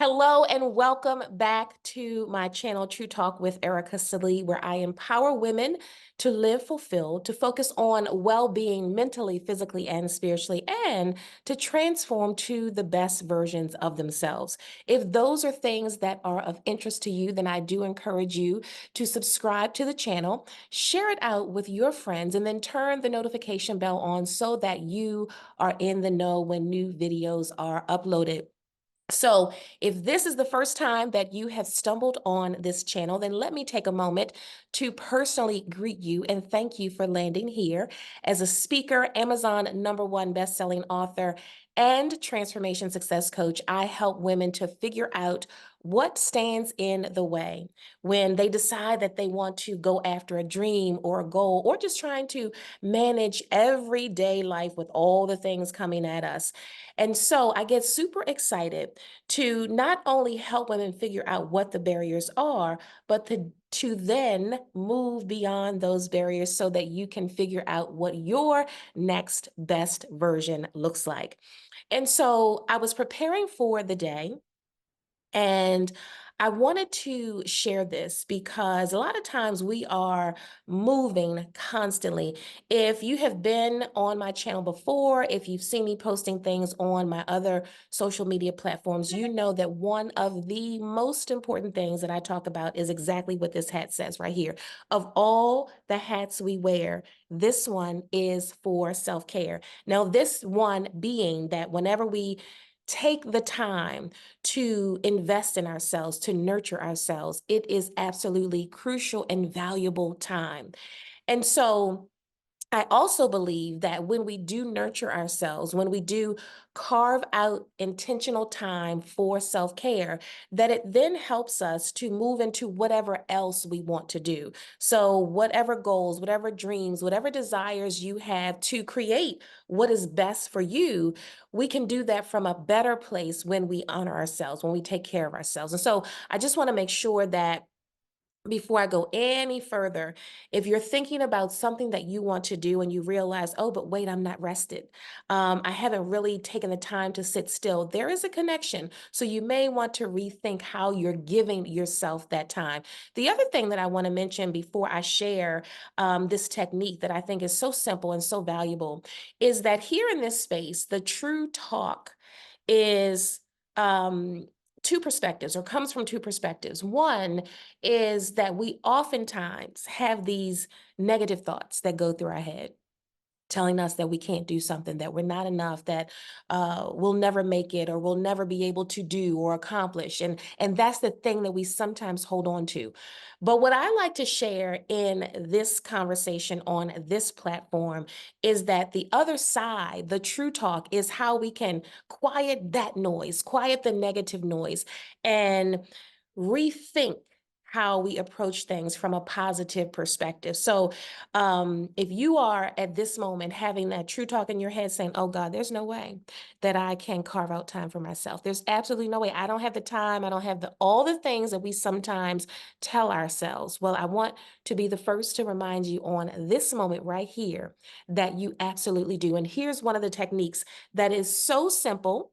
Hello and welcome back to my channel, True Talk with Ericka, Sallee, where I empower women to live fulfilled, to focus on well-being mentally, physically, and spiritually, and to transform to the best versions of themselves. If those are things that are of interest to you, then I do encourage you to subscribe to the channel, share it out with your friends, and then turn the notification bell on so that you are in the know when new videos are uploaded. So if this is the first time that you have stumbled on this channel, then let me take a moment to personally greet you and thank you for landing here. As a speaker, Amazon #1 best-selling author, and transformation success coach, I help women to figure out what stands in the way when they decide that they want to go after a dream or a goal, or just trying to manage everyday life with all the things coming at us. And so I get super excited to not only help women figure out what the barriers are, but to then move beyond those barriers so that you can figure out what your next best version looks like. And so I was preparing for the day, and I wanted to share this because a lot of times we are moving constantly. If you have been on my channel before, if you've seen me posting things on my other social media platforms, you know that one of the most important things that I talk about is exactly what this hat says right here. Of all the hats we wear, this one is for self-care. Now, this one being that whenever we take the time to invest in ourselves, to nurture ourselves, it is absolutely crucial and valuable time. And so I also believe that when we do nurture ourselves, when we do carve out intentional time for self-care, that it then helps us to move into whatever else we want to do. So whatever goals, whatever dreams, whatever desires you have to create what is best for you, we can do that from a better place when we honor ourselves, when we take care of ourselves. And so I just want to make sure that before I go any further, if you're thinking about something that you want to do and you realize, oh, but wait, I'm not rested. I haven't really taken the time to sit still. There is a connection. So you may want to rethink how you're giving yourself that time. The other thing that I want to mention before I share this technique that I think is so simple and so valuable is that here in this space, the true talk is two perspectives, or comes from two perspectives. One is that we oftentimes have these negative thoughts that go through our head, telling us that we can't do something, that we're not enough, that we'll never make it, or we'll never be able to do or accomplish. And that's the thing that we sometimes hold on to. But what I like to share in this conversation on this platform is that the other side, the true talk, is how we can quiet that noise, quiet the negative noise, and rethink how we approach things from a positive perspective. So if you are at this moment having that true talk in your head saying, oh God, there's no way that I can carve out time for myself. There's absolutely no way. I don't have the time. I don't have all the things that we sometimes tell ourselves. Well, I want to be the first to remind you on this moment right here that you absolutely do. And here's one of the techniques that is so simple.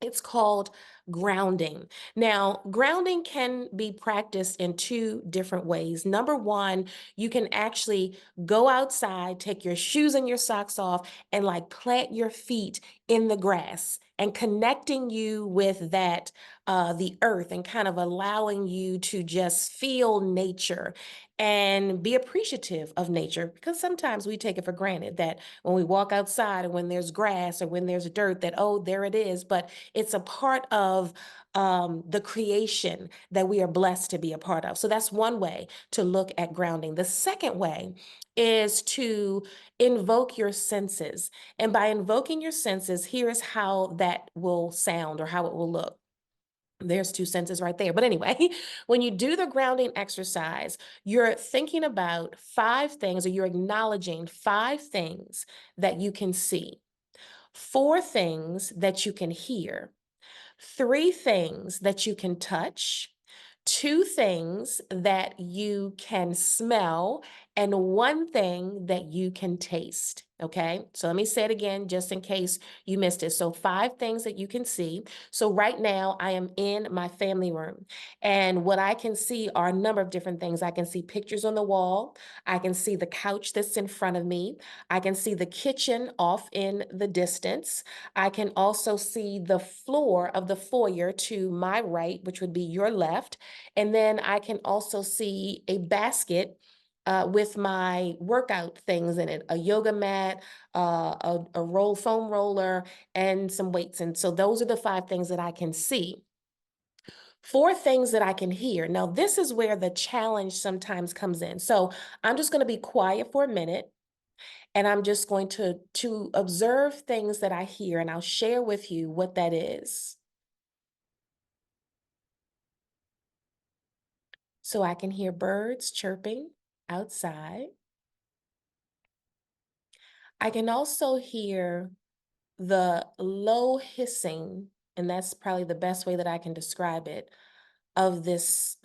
It's called grounding. Now, grounding can be practiced in two different ways. Number one, you can actually go outside, take your shoes and your socks off, and like plant your feet in the grass, and connecting you with that, the earth, and kind of allowing you to just feel nature and be appreciative of nature, because sometimes we take it for granted that when we walk outside, or when there's grass, or when there's dirt, that, oh, there it is. But it's a part of the creation that we are blessed to be a part of. So that's one way to look at grounding. The second way is to invoke your senses. And by invoking your senses, here's how that will sound, or how it will look. There's two senses right there. But anyway, when you do the grounding exercise, you're thinking about five things, or you're acknowledging five things that you can see, four things that you can hear, three things that you can touch, two things that you can smell, and one thing that you can taste. Okay, so let me say it again just in case you missed it. So, 5 things that you can see. So, right now, I am in my family room, and what I can see are a number of different things. I can see pictures on the wall, I can see the couch that's in front of me, I can see the kitchen off in the distance. I can also see the floor of the foyer to my right, which would be your left. And then I can also see a basket with my workout things in it, a yoga mat, a foam roller, and some weights. And so those are the 5 things that I can see. 4 things that I can hear. Now, this is where the challenge sometimes comes in. So I'm just going to be quiet for a minute, and I'm just going to observe things that I hear, and I'll share with you what that is. So I can hear birds chirping outside. I can also hear the low hissing, and that's probably the best way that I can describe it, of this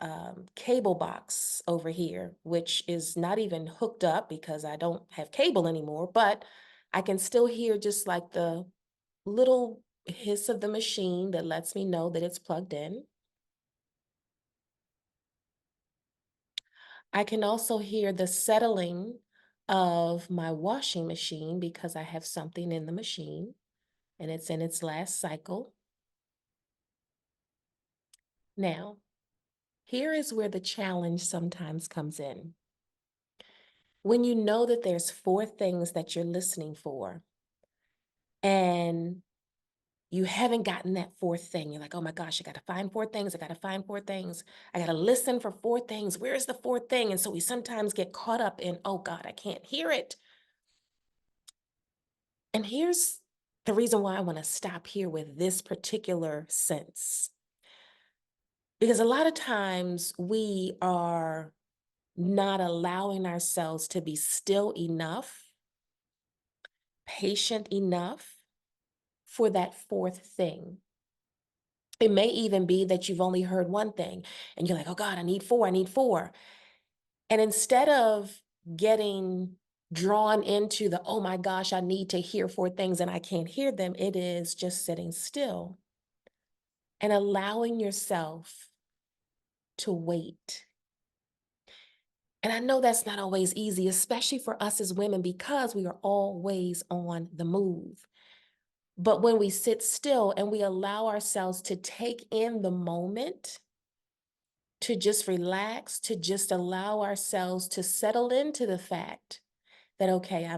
cable box over here, which is not even hooked up because I don't have cable anymore, but I can still hear just like the little hiss of the machine that lets me know that it's plugged in. I can also hear the settling of my washing machine because I have something in the machine and it's in its last cycle. Now, here is where the challenge sometimes comes in. When you know that there's 4 things that you're listening for and you haven't gotten that 4th thing, you're like, oh my gosh, I got to find 4 things. I got to find 4 things. I got to listen for 4 things. Where's the 4th thing? And so we sometimes get caught up in, oh God, I can't hear it. And here's the reason why I want to stop here with this particular sense. Because a lot of times we are not allowing ourselves to be still enough, patient enough for that 4th thing. It may even be that you've only heard 1 thing and you're like, oh God, I need 4, I need 4. And instead of getting drawn into the, oh my gosh, I need to hear 4 things and I can't hear them, it is just sitting still and allowing yourself to wait. And I know that's not always easy, especially for us as women, because we are always on the move. But when we sit still and we allow ourselves to take in the moment, to just relax, to just allow ourselves to settle into the fact that, okay,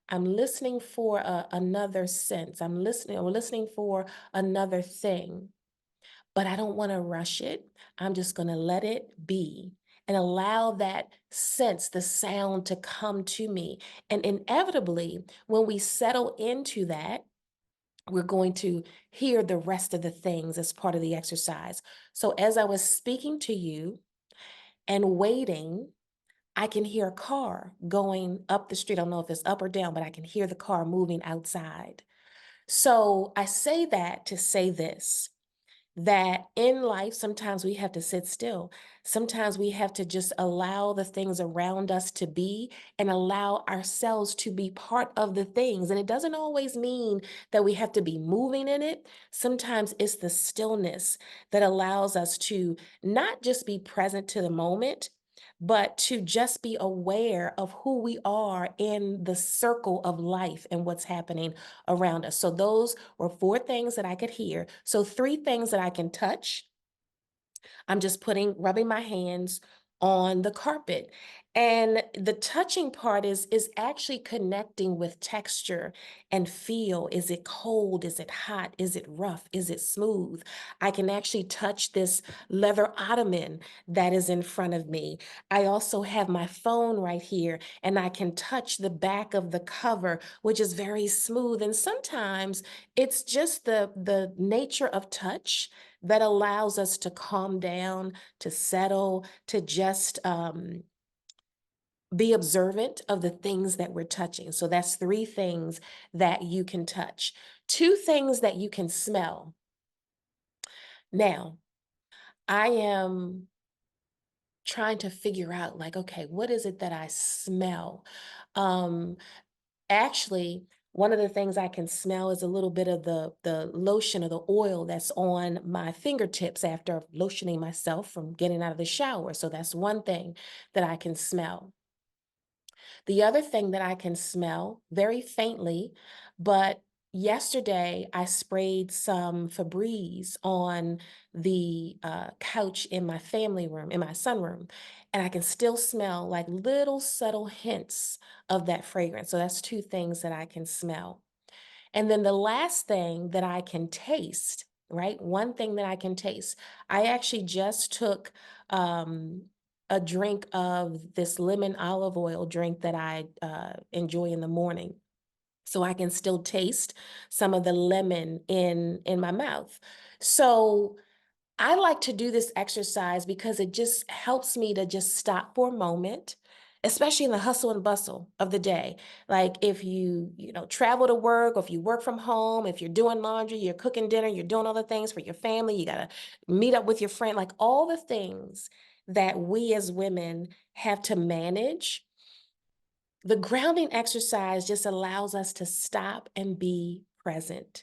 I'm listening for another sense. I'm listening for another thing, but I don't want to rush it. I'm just going to let it be and allow that sense, the sound to come to me. And inevitably, when we settle into that, we're going to hear the rest of the things as part of the exercise. So as I was speaking to you and waiting, I can hear a car going up the street. I don't know if it's up or down, but I can hear the car moving outside. So I say that to say this, that in life, sometimes we have to sit still. Sometimes we have to just allow the things around us to be and allow ourselves to be part of the things. And it doesn't always mean that we have to be moving in it. Sometimes it's the stillness that allows us to not just be present to the moment, but to just be aware of who we are in the circle of life and what's happening around us. So those were 4 things that I could hear. So 3 things that I can touch. I'm just rubbing my hands on the carpet. And the touching part is actually connecting with texture and feel. Is it cold? Is it hot? Is it rough? Is it smooth? I can actually touch this leather ottoman that is in front of me. I also have my phone right here, and I can touch the back of the cover, which is very smooth. And sometimes it's just the nature of touch that allows us to calm down, to settle, to just be observant of the things that we're touching. So that's 3 things that you can touch. 2 things that you can smell. Now, I am trying to figure out like, okay, what is it that I smell? Um, Actually, one of the things I can smell is a little bit of the lotion or the oil that's on my fingertips after lotioning myself from getting out of the shower. So that's one thing that I can smell. The other thing that I can smell very faintly, but yesterday I sprayed some Febreze on the couch in my family room, in my sunroom, and I can still smell like little subtle hints of that fragrance. So that's two things that I can smell. And then the last thing that I can taste, right? One thing that I can taste. I actually just took um, a drink of this lemon olive oil drink that I enjoy in the morning. So I can still taste some of the lemon in my mouth. So I like to do this exercise because it just helps me to just stop for a moment, especially in the hustle and bustle of the day. Like if you travel to work, or if you work from home, if you're doing laundry, you're cooking dinner, you're doing all the things for your family, you got to meet up with your friend, like all the things that we as women have to manage. The grounding exercise just allows us to stop and be present.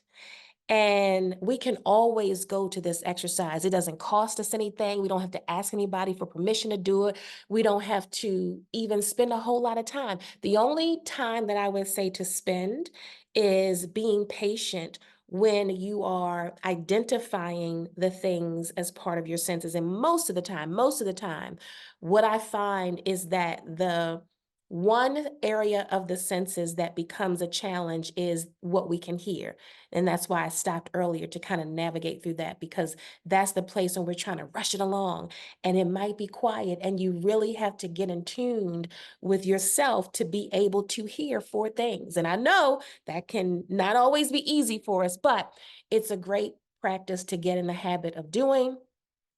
And we can always go to this exercise. It doesn't cost us anything. We don't have to ask anybody for permission to do it. We don't have to even spend a whole lot of time. The only time that I would say to spend is being patient when you are identifying the things as part of your senses. And most of the time, what I find is that the one area of the senses that becomes a challenge is what we can hear. And that's why I stopped earlier to kind of navigate through that, because that's the place when we're trying to rush it along and it might be quiet. And you really have to get in tuned with yourself to be able to hear four things. And I know that can not always be easy for us, but it's a great practice to get in the habit of doing.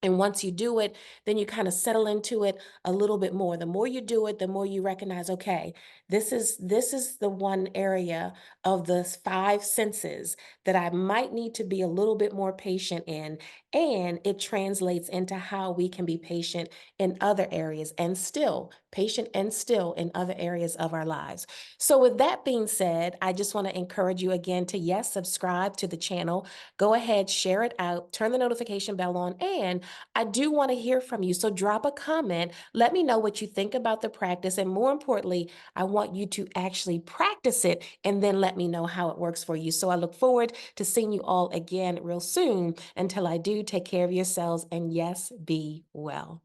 And once you do it, then you kind of settle into it a little bit more. The more you do it, the more you recognize, okay, this is the one area of the five senses that I might need to be a little bit more patient in. And it translates into how we can be patient in other areas and still patient and still in other areas of our lives. So with that being said, I just want to encourage you again to, yes, subscribe to the channel. Go ahead, share it out, turn the notification bell on, and I do want to hear from you. So drop a comment. Let me know what you think about the practice. And more importantly, I want you to actually practice it and then let me know how it works for you. So I look forward to seeing you all again real soon. Until I do, take care of yourselves and, yes, be well.